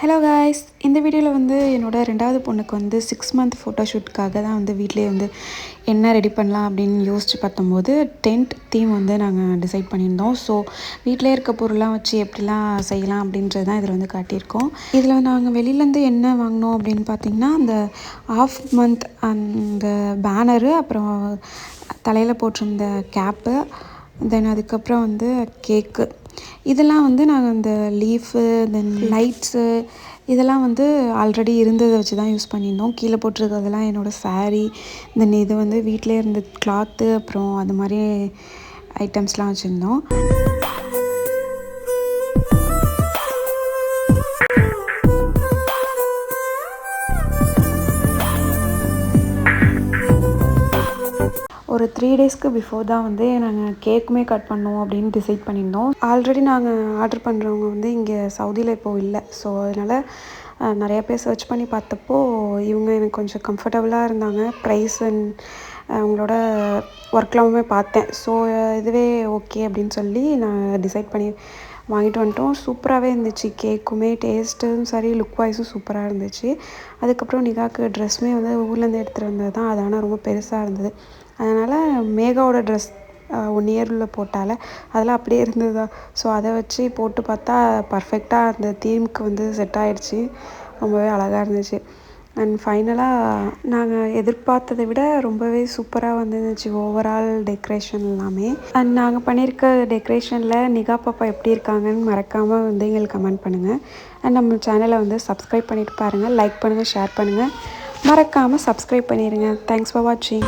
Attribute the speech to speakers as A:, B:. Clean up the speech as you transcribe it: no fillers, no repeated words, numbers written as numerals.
A: Hello guys, இந்த வீடியோவில் வந்து என்னோடய ரெண்டாவது பொண்ணுக்கு வந்து 6 மந்த் ஃபோட்டோஷூட்காக தான் வந்து வீட்டிலே வந்து என்ன ரெடி பண்ணலாம் அப்படின்னு யோசித்து பார்த்தம்போது டென்ட் தீம் வந்து நாங்கள் டிசைட் பண்ணியிருந்தோம். ஸோ வீட்டிலே இருக்க பொருள்லாம் வச்சு எப்படிலாம் செய்யலாம் அப்படின்றது தான் இதில் வந்து காட்டியிருக்கோம். இதில் நாங்கள் வெளியிலேருந்து என்ன வாங்கினோம் அப்படின்னு பார்த்திங்கன்னா, அந்த ஆஃப் மந்த் அந்த பேனரு, அப்புறம் தலையில் போட்டிருந்த கேப்பு, தென் அதுக்கப்புறம் வந்து கேக்கு, இதெல்லாம் வந்து நாங்கள் அந்த லீஃபு, தென் லைட்ஸு, இதெல்லாம் வந்து ஆல்ரெடி இருந்ததை வச்சு தான் யூஸ் பண்ணியிருந்தோம். கீழே போட்டிருக்கிறதெல்லாம் என்னோடய சாரீ, தென் இது வந்து வீட்டிலே இருந்த கிளாத்து, அப்புறம் அது மாதிரி ஐட்டம்ஸ்லாம் வச்சுருந்தோம். ஒரு 3 டேஸ்க்கு பிஃபோர் தான் வந்து நாங்கள் கேக்குமே கட் பண்ணோம் அப்படின்னு டிசைட் பண்ணியிருந்தோம். ஆல்ரெடி நாங்கள் ஆர்டர் பண்ணுறவங்க வந்து இங்கே சவுதியில் இப்போது இல்லை. ஸோ அதனால் நிறையா பேர் சர்ச் பண்ணி பார்த்தப்போ இவங்க எனக்கு கொஞ்சம் கம்ஃபர்டபுளாக இருந்தாங்க. ப்ரைஸ் அண்ட் அவங்களோட ஒர்க்லாமே பார்த்தேன். ஸோ இதுவே ஓகே அப்படின்னு சொல்லி நான் டிசைட் பண்ணி வாங்கிட்டு வந்துட்டோம். சூப்பராகவே இருந்துச்சு. கேக்குமே டேஸ்ட்டும் சரி, லுக் வைஸும் சூப்பராக இருந்துச்சு. அதுக்கப்புறம் நிகாக்கு ட்ரெஸ்ஸுமே வந்து ஊர்லேருந்து எடுத்துகிட்டு வந்தது தான். அது ஆனால் ரொம்ப பெருசாக இருந்தது. அதனால் மேகாவோட ட்ரெஸ் 1 இயரில் போட்டால் அதெல்லாம் அப்படியே இருந்தது தான். ஸோ அதை வச்சு போட்டு பார்த்தா பர்ஃபெக்டாக அந்த தீமுக்கு வந்து செட் ஆகிடுச்சு. ரொம்பவே அழகாக இருந்துச்சு. அண்ட் ஃபைனலாக நாங்கள் எதிர்பார்த்ததை விட ரொம்பவே சூப்பராக வந்துருந்துச்சு ஓவரால் டெக்கரேஷன் எல்லாமே. அண்ட் நாங்கள் பண்ணியிருக்க டெக்கரேஷனில் நிகா பாப்பா எப்படி இருக்காங்கன்னு மறக்காமல் வந்து எங்களுக்கு கமெண்ட் பண்ணுங்கள். அண்ட் நம்ம சேனலை வந்து சப்ஸ்கிரைப் பண்ணிவிட்டு பாருங்கள். லைக் பண்ணுங்கள், ஷேர் பண்ணுங்கள், மறக்காமல் சப்ஸ்கிரைப் பண்ணிடுங்க. தேங்க்ஸ் ஃபார் வாட்சிங்.